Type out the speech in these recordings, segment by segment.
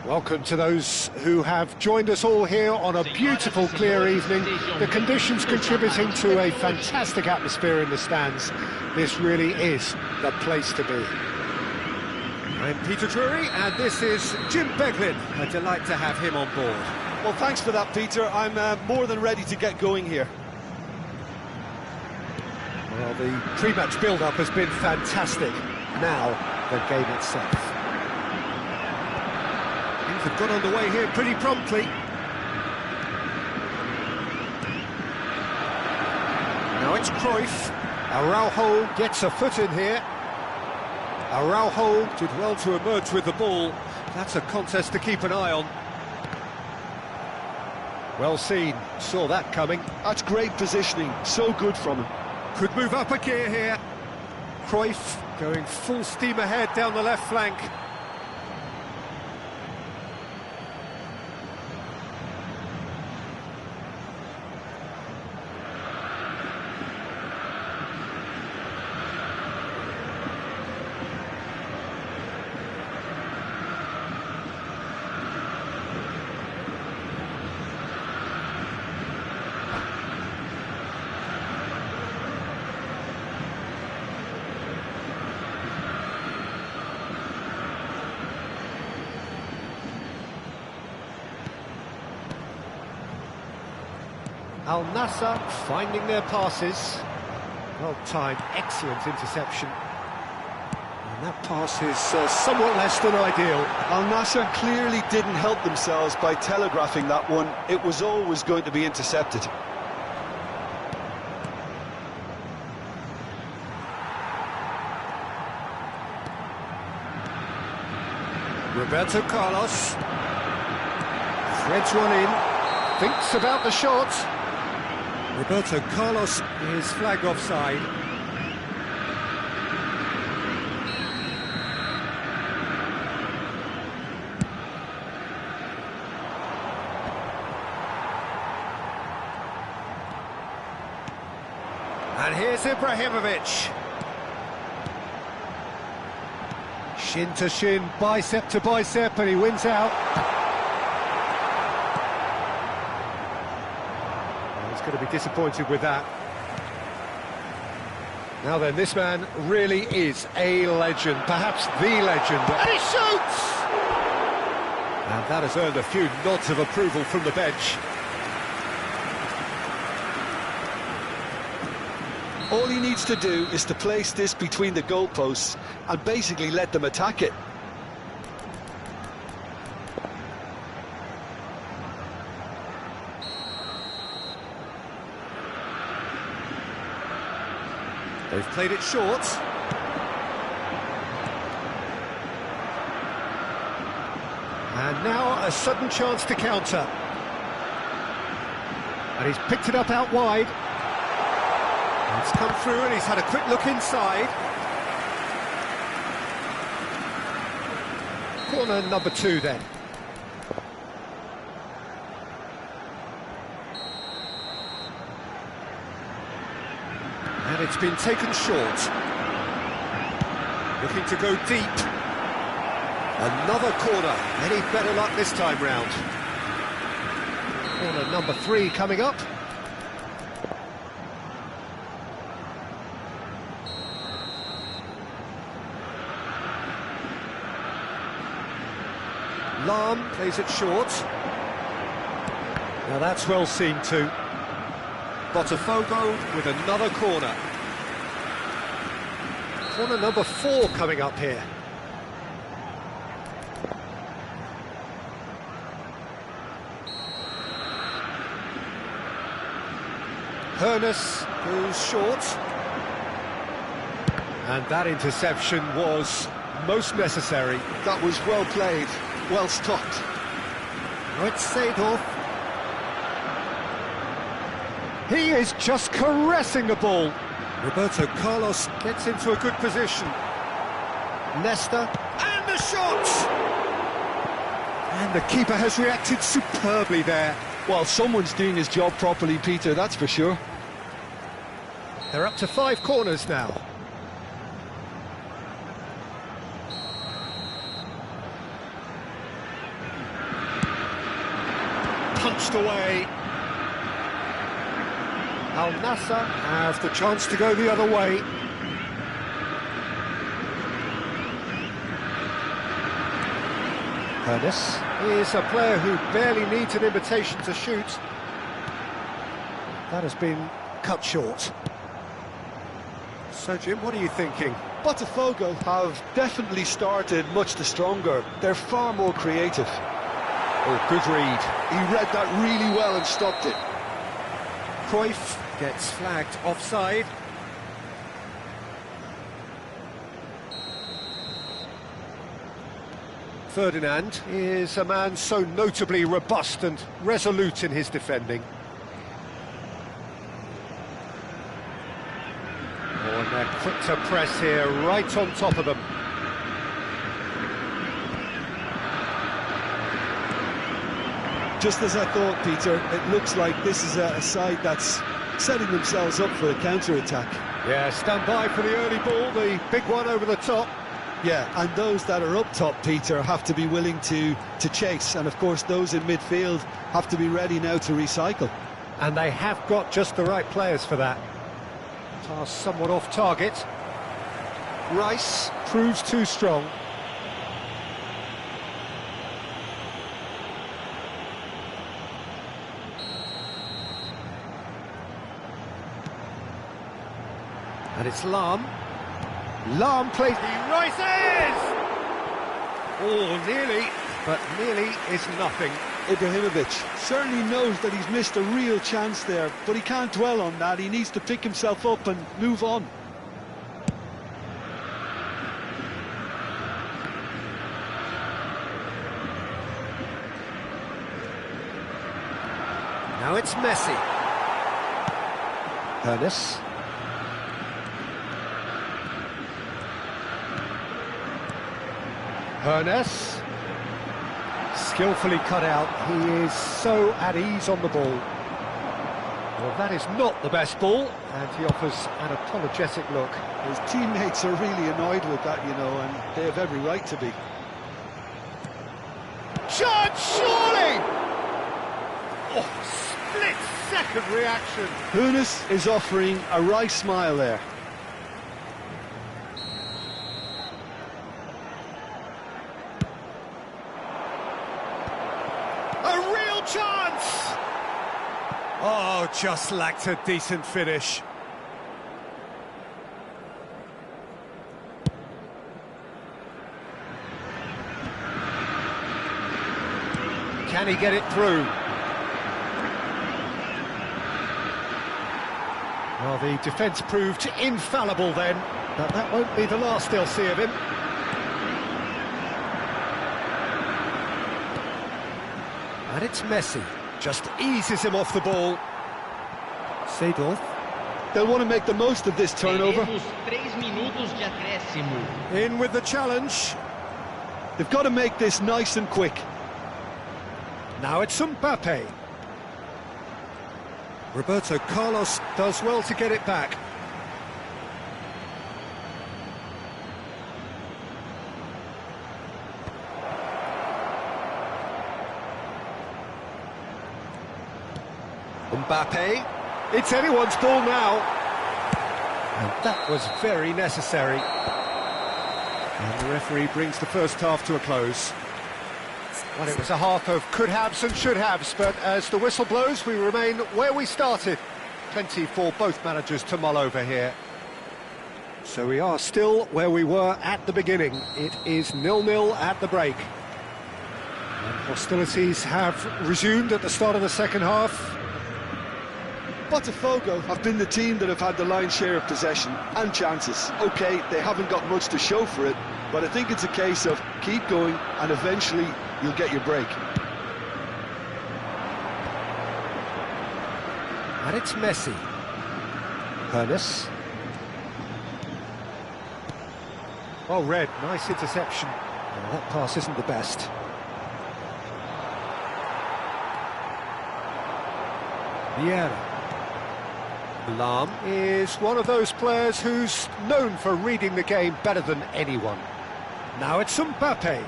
Welcome to those who have joined us all here on a beautiful, clear evening. The conditions contributing to a fantastic atmosphere in the stands. This really is the place to be. I'm Peter Drury, and this is Jim Beglin. A delight to have him on board. Well, thanks for that, Peter. I'm more than ready to get going here. Well, the pre-match build-up has been fantastic. Now, the game itself. Things have got underway here pretty promptly. Now it's Cruyff. Araujo gets a foot in here. Araujo did well to emerge with the ball. That's a contest to keep an eye on. Well seen, saw that coming. That's great positioning, so good from him. Could move up a gear here. Cruyff going full steam ahead down the left flank. Al Nassr finding their passes. Well timed, excellent interception. And that pass is somewhat less than ideal. Al Nassr clearly didn't help themselves by telegraphing that one. It was always going to be intercepted. Roberto Carlos threads one in, thinks about the shot. Roberto Carlos is flagged offside. And here's Ibrahimovic. Shin to shin, bicep to bicep, and he wins out. Going to be disappointed with that. Now then, this man really is a legend, perhaps the legend. And he shoots! And that has earned a few nods of approval from the bench. All he needs to do is to place this between the goalposts and basically let them attack it. They've played it short. And now a sudden chance to counter. And he's picked it up out wide. It's come through and he's had a quick look inside. Corner number 2 then. And it's been taken short. Looking to go deep. Another corner. Any better luck this time round? Corner number 3 coming up. Lahm plays it short. Now that's well seen too. Botafogo with another corner. Corner number 4 coming up here. Hoeneß goes short. And that interception was most necessary. That was well played, well stopped. Now it's Seedorf. He is just caressing the ball. Roberto Carlos gets into a good position. Nesta. And the shot! And the keeper has reacted superbly there. Well, someone's doing his job properly, Peter, that's for sure. They're up to 5 corners now. punched away. Al Nassr has the chance to go the other way. Ernest is a player who barely needs an invitation to shoot. That has been cut short. So, Jim, what are you thinking? Botafogo have definitely started much the stronger. They're far more creative. Oh, good read. He read that really well and stopped it. Cruyff gets flagged offside. Ferdinand is a man so notably robust and resolute in his defending. Oh, and they're quick to press here, right on top of them. Just as I thought, Peter, it looks like this is a side that's setting themselves up for a counter-attack. Yeah, stand by for the early ball, the big one over the top. Yeah, and those that are up top, Peter, have to be willing to chase. And, of course, those in midfield have to be ready now to recycle. And they have got just the right players for that. Pass somewhat off target. Rice proves too strong. And it's Lahm. Lahm plays. He rises! Oh, nearly, but nearly is nothing. Ibrahimovic certainly knows that he's missed a real chance there, but he can't dwell on that. He needs to pick himself up and move on. Now it's Messi. Ernest. Ernest. Skillfully cut out. He is so at ease on the ball. Well, that is not the best ball, and he offers an apologetic look. His teammates are really annoyed with that, you know, and they have every right to be. Shot, surely! Oh, split-second reaction. Yunus is offering a wry smile there. A real chance! Oh, just lacked a decent finish. Can he get it through? Well, the defence proved infallible then, but that won't be the last they'll see of him. And it's Messi, just eases him off the ball. Seedorf. They'll want to make the most of this turnover. In with the challenge. They've got to make this nice and quick. Now it's Mbappe. Roberto Carlos does well to get it back. Mbappe. It's anyone's ball now. And that was very necessary. And the referee brings the first half to a close. Well, it was a half of could-haves and should-haves, but as the whistle blows, we remain where we started. Plenty for both managers to mull over here. So we are still where we were at the beginning. It is 0-0 at the break. And hostilities have resumed at the start of the second half. Botafogo have been the team that have had the lion's share of possession and chances. OK, they haven't got much to show for it, but I think it's a case of keep going and eventually you'll get your break. And it's Messi. Ernest. Oh, Red, nice interception. Well, that pass isn't the best. Vieira. Lahm is one of those players who's known for reading the game better than anyone. Now it's Mbappe.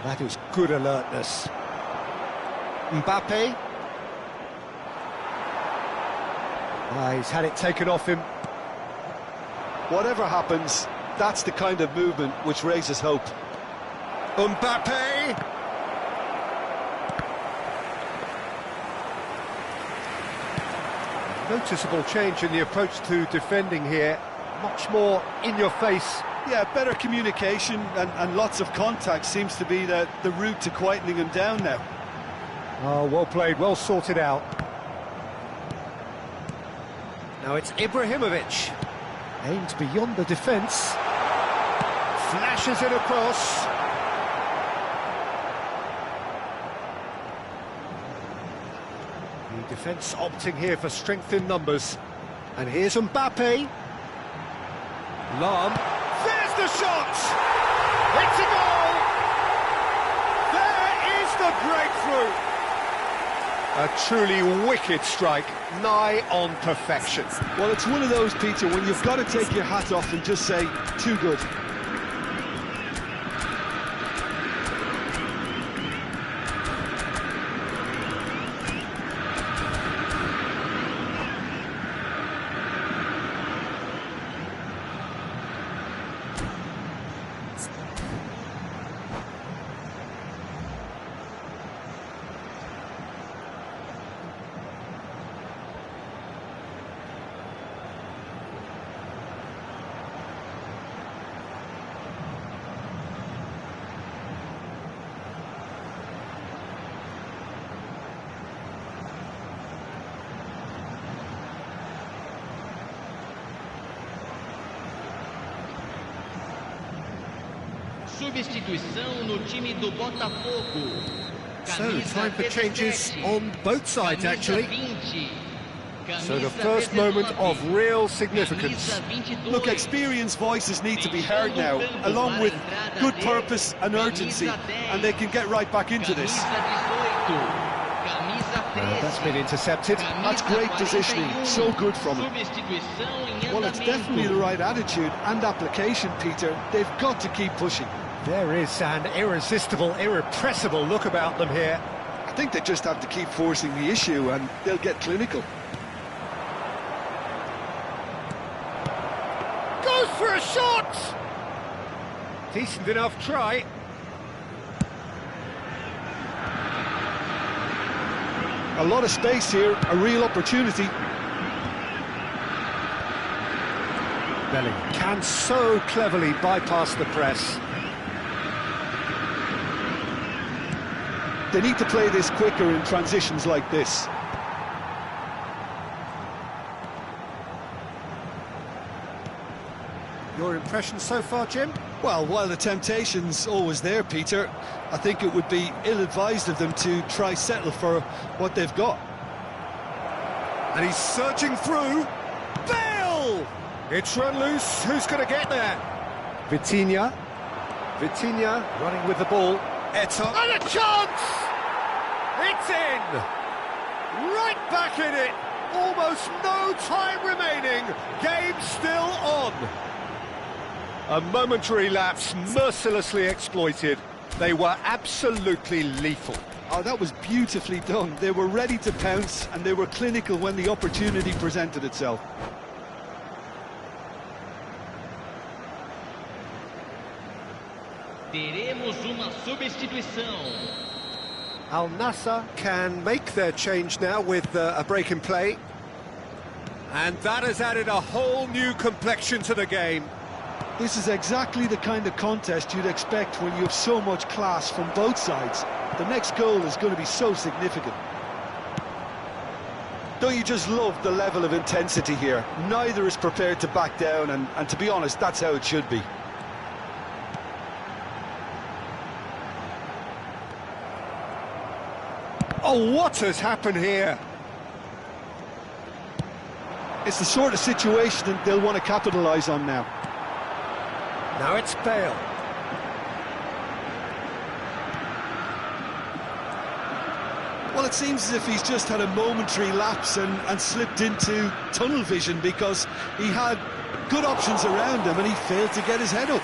That is good alertness. Mbappe. He's had it taken off him. Whatever happens, that's the kind of movement which raises hope. Mbappe! Noticeable change in the approach to defending here. Much more in your face. Yeah, better communication and lots of contact seems to be the route to quietening him down now. Oh, well played, well sorted out. Now it's Ibrahimovic. Aimed beyond the defence. Flashes it across. The defence opting here for strength in numbers. And here's Mbappe. Lam. There's the shot! It's a goal! There is the breakthrough! A truly wicked strike, nigh on perfection. Well, it's one of those, Peter, when you've got to take your hat off and just say, too good. Substituição no time do Botafogo. So, time for changes on both sides, actually. So the first moment of real significance. Look, experienced voices need to be heard now, along with good purpose and urgency, and they can get right back into this. That's been intercepted. That's great positioning, so good from him. Well, it's definitely the right attitude and application, Peter. They've got to keep pushing. There is an irresistible, irrepressible look about them here. I think they just have to keep forcing the issue and they'll get clinical. Goes for a shot! Decent enough try. A lot of space here, a real opportunity. Bellingham can so cleverly bypass the press. They need to play this quicker in transitions like this. Your impression so far, Jim? Well, while the temptation's always there, Peter, I think it would be ill-advised of them to try settle for what they've got. And he's surging through. Bale! It's run loose. Who's going to get there? Vitinha. Vitinha running with the ball. Eto'o. And a chance! It's in! Right back in it. Almost no time remaining. Game still on. A momentary lapse mercilessly exploited. They were absolutely lethal. Oh, that was beautifully done. They were ready to pounce and they were clinical when the opportunity presented itself. Teremos uma substituição. Al Nassr can make their change now with a break in play. And that has added a whole new complexion to the game. This is exactly the kind of contest you'd expect when you have so much class from both sides. The next goal is going to be so significant. Don't you just love the level of intensity here? Neither is prepared to back down, and to be honest, that's how it should be. Oh, what has happened here? It's the sort of situation that they'll want to capitalise on now. Now it's Bale. Well, it seems as if he's just had a momentary lapse and slipped into tunnel vision because he had good options around him and he failed to get his head up.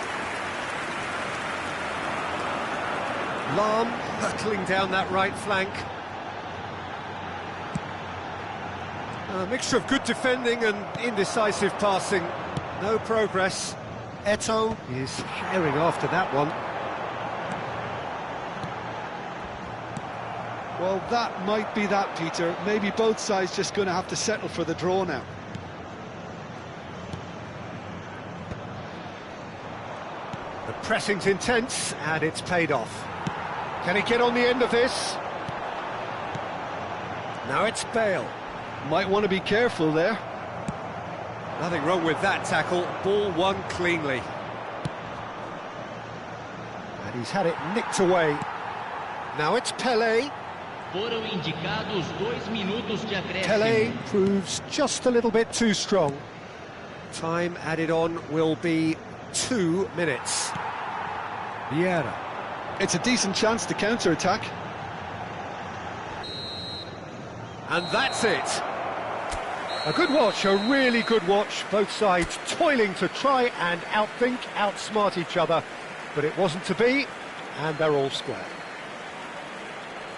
Lam hurtling down that right flank. A mixture of good defending and indecisive passing. No progress. Eto'o is sharing after that one. Well, that might be that, Peter. Maybe both sides just going to have to settle for the draw now. The pressing's intense, and it's paid off. Can he get on the end of this? Now it's Bale. Might want to be careful there. Nothing wrong with that tackle. Ball won cleanly. And he's had it nicked away. Now it's Pelé. Foram indicados 2 minutos de acréscimo. Pelé proves just a little bit too strong. Time added on will be 2 minutes. Vieira. It's a decent chance to counter-attack. And that's it. A good watch, a really good watch. Both sides toiling to try and outthink, outsmart each other. But it wasn't to be, and they're all square.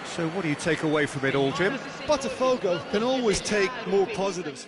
So what do you take away from it all, Jim? Botafogo can always take more positives.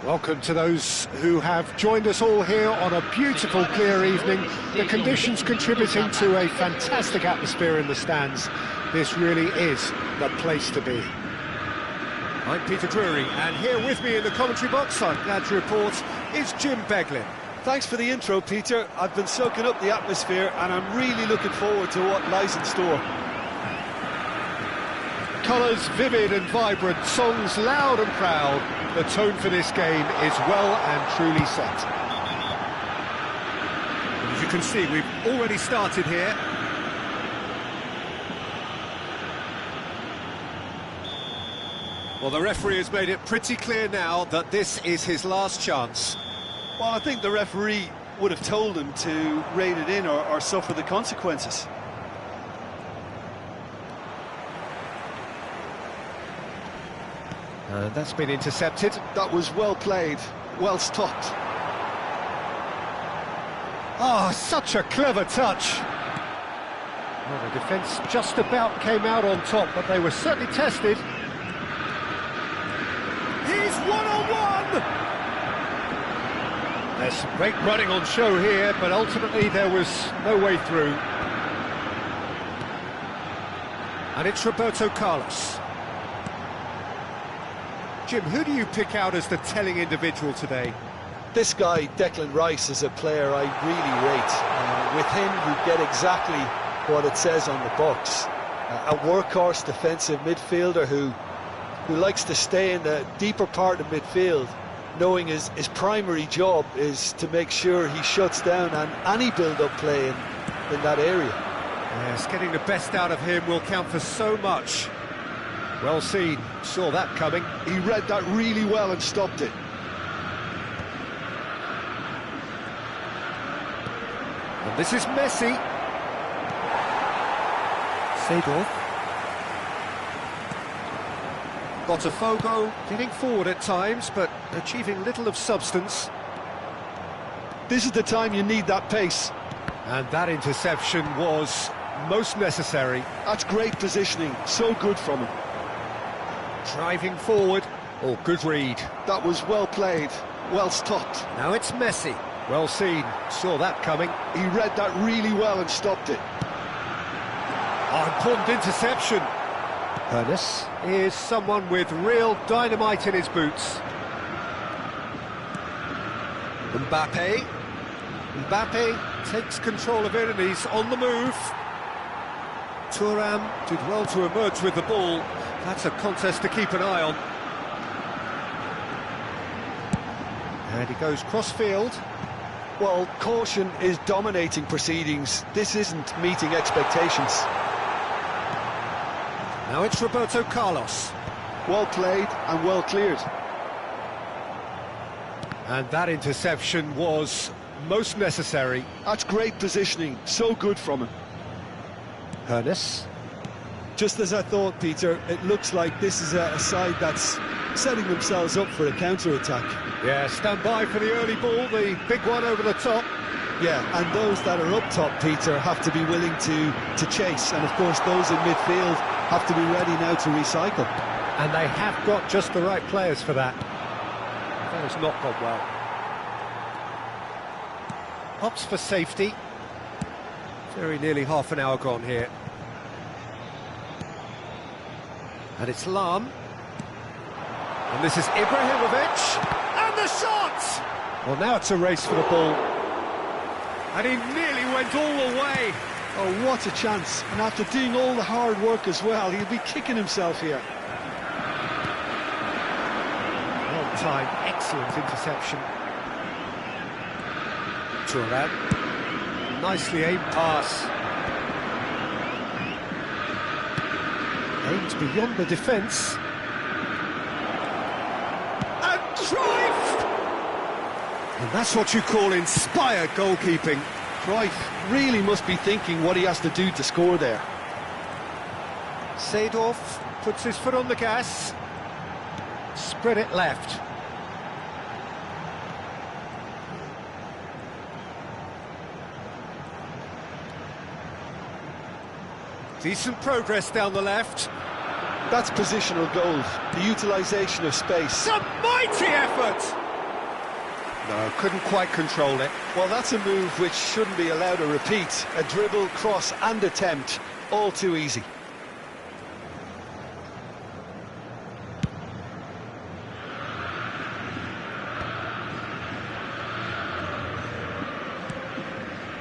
Welcome to those who have joined us all here on a beautiful, clear evening. The conditions contributing to a fantastic atmosphere in the stands. This really is the place to be. I'm Peter Drury, and here with me in the commentary box, I'm glad to report, is Jim Beglin. Thanks for the intro, Peter. I've been soaking up the atmosphere and I'm really looking forward to what lies in store. Colours vivid and vibrant, songs loud and proud. The tone for this game is well and truly set. As you can see, we've already started here. Well, the referee has made it pretty clear now that this is his last chance. Well, I think the referee would have told him to rein it in or suffer the consequences. That's been intercepted. That was well played, well stopped. Oh, such a clever touch. Well, the defence just about came out on top, but they were certainly tested. He's one-on-one! There's some great running on show here, but ultimately there was no way through. And it's Roberto Carlos. Jim, who do you pick out as the telling individual today? This guy, Declan Rice, is a player I really rate. With him, you get exactly what it says on the box. A workhorse defensive midfielder who likes to stay in the deeper part of midfield, knowing his primary job is to make sure he shuts down any build-up play in that area. Yes, getting the best out of him will count for so much. Well seen, saw that coming. He read that really well and stopped it. And this is Messi. Seedorf. Botafogo getting forward at times, but achieving little of substance. This is the time you need that pace. And that interception was most necessary. That's great positioning, so good from him. Driving forward. Oh, good read. That was well played, well stopped. Now it's Messi. Well seen, saw that coming. He read that really well and stopped it. Oh, important interception. Ernest is someone with real dynamite in his boots. Mbappe. Mbappe takes control of it and he's on the move. Thuram did well to emerge with the ball. That's a contest to keep an eye on. And he goes cross-field. Well, caution is dominating proceedings. This isn't meeting expectations. Now it's Roberto Carlos. Well played and well cleared. And that interception was most necessary. That's great positioning, so good from him. Ernest. Just as I thought, Peter, it looks like this is a side that's setting themselves up for a counter-attack. Yeah, stand by for the early ball, the big one over the top. Yeah, and those that are up top, Peter, have to be willing to chase. And of course, those in midfield have to be ready now to recycle. And they have got just the right players for that. That has not gone well. Opts for safety. Very nearly half an hour gone here. And it's Lam. And this is Ibrahimovic. And the shot! Well, now it's a race for the ball. And he nearly went all the way. Oh, what a chance. And after doing all the hard work as well, he'll be kicking himself here. Well timed, excellent interception. Thuram. Nicely aimed pass. Aimed beyond the defence. And Cruyff! And that's what you call inspired goalkeeping. Cruyff really must be thinking what he has to do to score there. Seedorf puts his foot on the gas. Spread it left. Decent progress down the left. That's positional gold, the utilisation of space. Some mighty effort! No, couldn't quite control it. Well, that's a move which shouldn't be allowed to repeat. A dribble, cross and attempt, all too easy.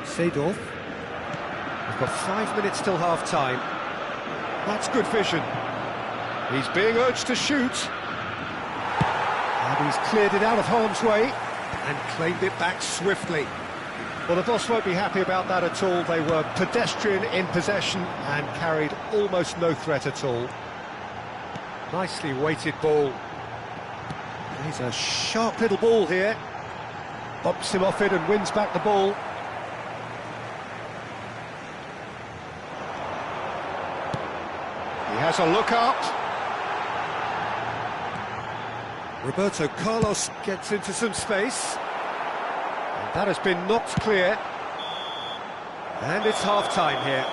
Seedorf. We've got 5 minutes till half-time. That's good vision. He's being urged to shoot. And he's cleared it out of harm's way and claimed it back swiftly. Well, the boss won't be happy about that at all. They were pedestrian in possession and carried almost no threat at all. Nicely weighted ball. He's a sharp little ball here. Bumps him off it and wins back the ball. He has a look up. Roberto Carlos gets into some space. And that has been knocked clear. And it's half-time here.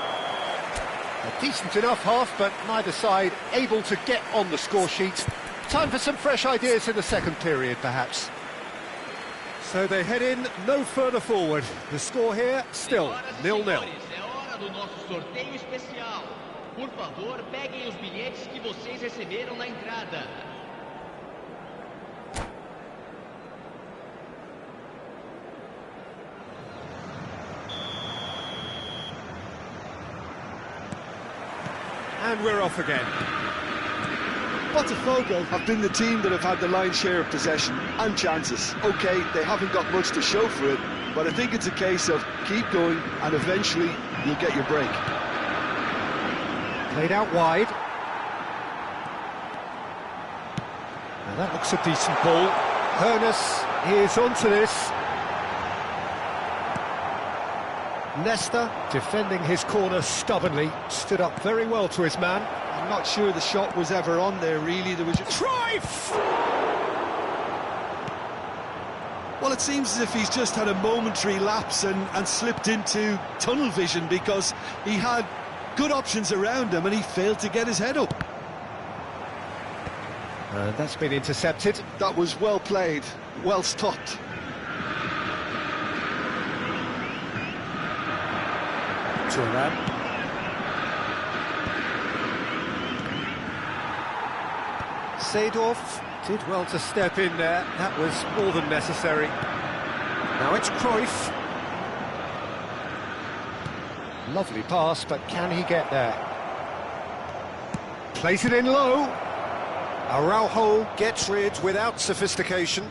A decent enough half, but neither side able to get on the score sheet. Time for some fresh ideas in the second period, perhaps. So they head in no further forward. The score here, still 0-0. Por favor, peguem os bilhetes que vocês receberam na entrada. And we're off again. Botafogo have been the team that have had the lion's share of possession and chances. OK, they haven't got much to show for it, but I think it's a case of keep going and eventually you'll get your break. Played out wide. Now that looks a decent ball. Hoeneß is onto this. Nesta, defending his corner stubbornly, stood up very well to his man. I'm not sure the shot was ever on there, really. There was just... Cruyff! Well, it seems as if he's just had a momentary lapse and slipped into tunnel vision, because he had good options around him and he failed to get his head up. That's been intercepted. That was well played, well stopped. Turan. Seedorf did well to step in there. That was more than necessary. Now it's Cruyff. Lovely pass, but can he get there? Plays it in low. Araujo gets rid without sophistication.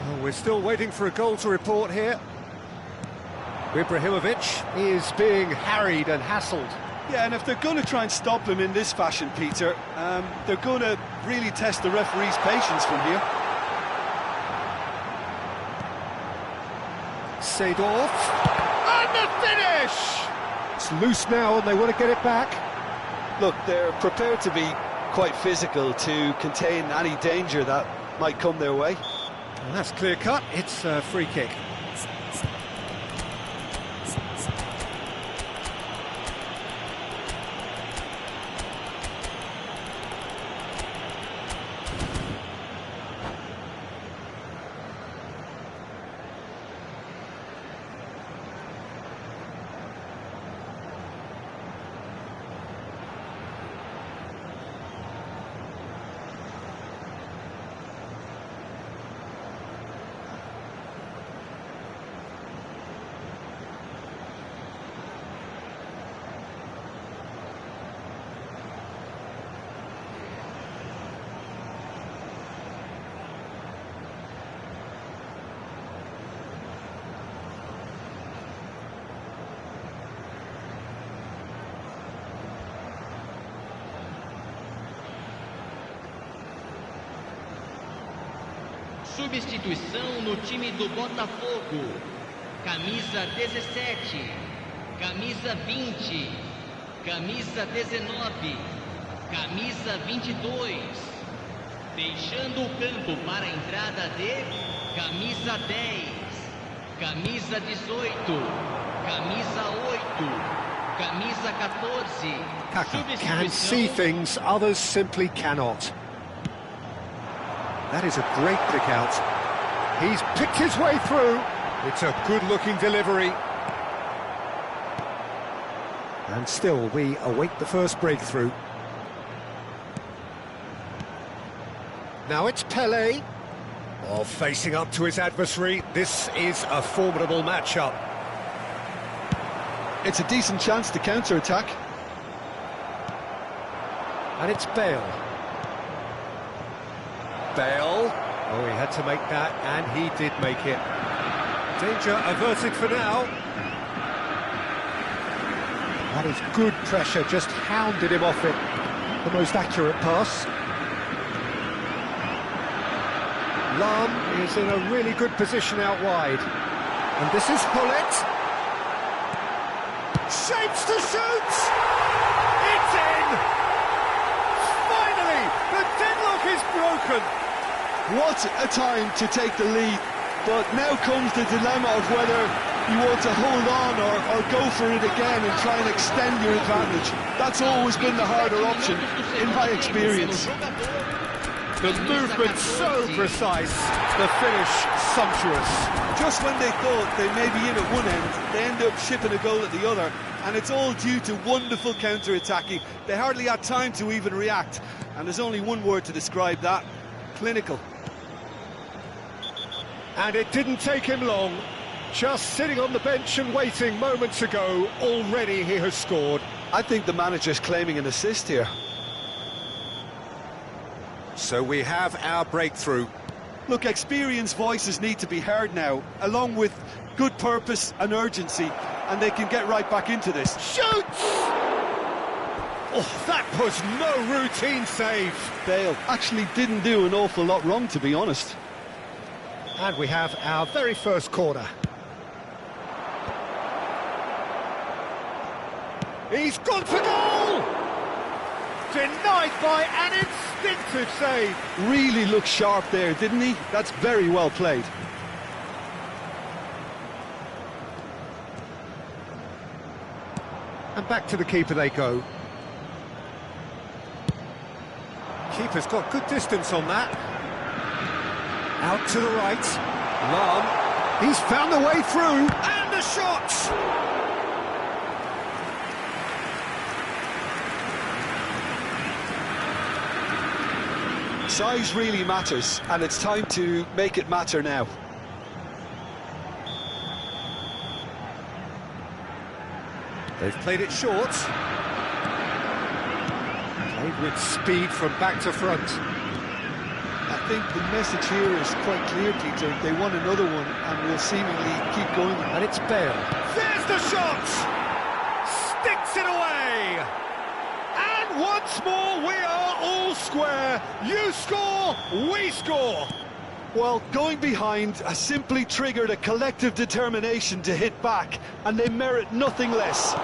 Oh, we're still waiting for a goal to report here. Ibrahimovic is being harried and hassled. Yeah, and if they're going to try and stop him in this fashion, Peter, they're going to really test the referee's patience from here. Seedorf. And the finish! It's loose now and they want to get it back. Look, they're prepared to be quite physical to contain any danger that might come their way. And that's clear cut. It's a free kick. Substituição no time do Botafogo. Camisa 17, camisa 20, camisa 19, camisa 22. Deixando o campo para a entrada de camisa 10, camisa 18, camisa 8, camisa 14. Kaka can see things others simply cannot. That is a great pick out. He's picked his way through. It's a good-looking delivery. And still, we await the first breakthrough. Now it's Pelé. Oh, facing up to his adversary. This is a formidable matchup. It's a decent chance to counter-attack. And it's Bale. Bale. Oh, he had to make that, and he did make it. Danger averted for now. That is good pressure, just hounded him off it. The most accurate pass. Lam is in a really good position out wide. And this is Hullet. Shapes to shoot! It's in! Finally, the deadlock is broken. What a time to take the lead, but now comes the dilemma of whether you want to hold on or go for it again and try and extend your advantage. That's always been the harder option, in my experience. The movement so precise, the finish sumptuous. Just when they thought they may be in at one end, they end up shipping a goal at the other, and it's all due to wonderful counter-attacking. They hardly had time to even react, and there's only one word to describe that: clinical. And it didn't take him long. Just sitting on the bench and waiting moments ago, already he has scored. I think the manager's claiming an assist here. So we have our breakthrough. Look, experienced voices need to be heard now, along with good purpose and urgency, and they can get right back into this. Shoots! Oh, that was no routine save. Bale actually didn't do an awful lot wrong, to be honest. And we have our very first corner. He's gone for goal! Denied by an instinctive save. Really looked sharp there, didn't he? That's very well played. And back to the keeper they go. Keeper's got good distance on that. Out to the right. Lam. He's found the way through. And the shot! Size really matters, and it's time to make it matter now. They've played it short. Played with speed from back to front. I think the message here is quite clear, Peter. They want another one, and will seemingly keep going. And it's Bale. There's the shot! Sticks it away! And once more we are all square. You score, we score. Well, going behind has simply triggered a collective determination to hit back, and they merit nothing less.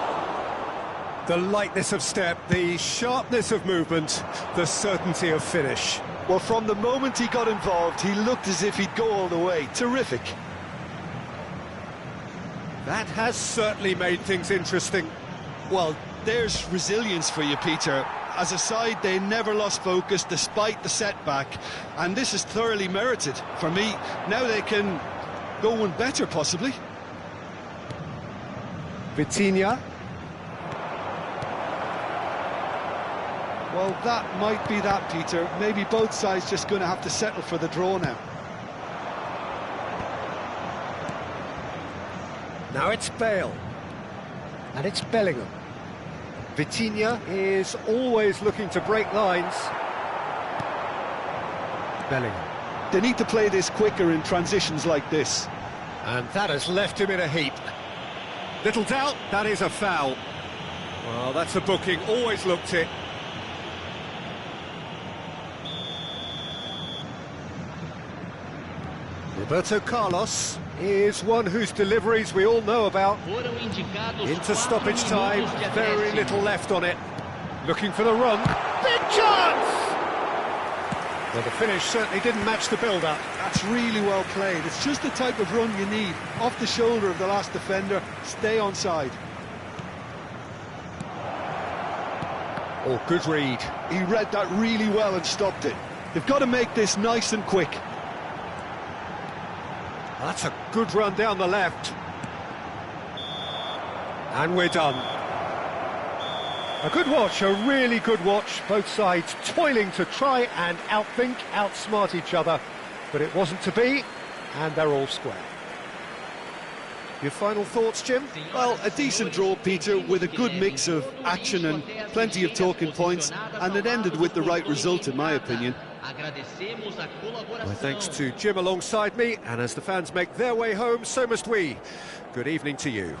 The lightness of step, the sharpness of movement, the certainty of finish. Well, from the moment he got involved, he looked as if he'd go all the way. Terrific. That has certainly made things interesting. Well, there's resilience for you, Peter. As a side, they never lost focus despite the setback, and this is thoroughly merited. For me, now they can go one better, possibly. Vitinha. Well, that might be that, Peter. Maybe both sides just going to have to settle for the draw now. Now it's Bale. And it's Bellingham. Vitinha is always looking to break lines. Bellingham. They need to play this quicker in transitions like this. And that has left him in a heap. Little doubt, that is a foul. Well, that's a booking, always looked it. Roberto Carlos is one whose deliveries we all know about. Into stoppage time, very little left on it. Looking for the run. Big chance! Well, the finish certainly didn't match the build-up. That's really well played. It's just the type of run you need. Off the shoulder of the last defender, stay onside. Oh, good read. He read that really well and stopped it. They've got to make this nice and quick. That's a good run down the left. And we're done. A good watch, a really good watch. Both sides toiling to try and outthink, outsmart each other. But it wasn't to be, and they're all square. Your final thoughts, Jim? Well, a decent draw, Peter, with a good mix of action and plenty of talking points, and it ended with the right result, in my opinion. My thanks to Jim alongside me, and as the fans make their way home, so must we. Good evening to you.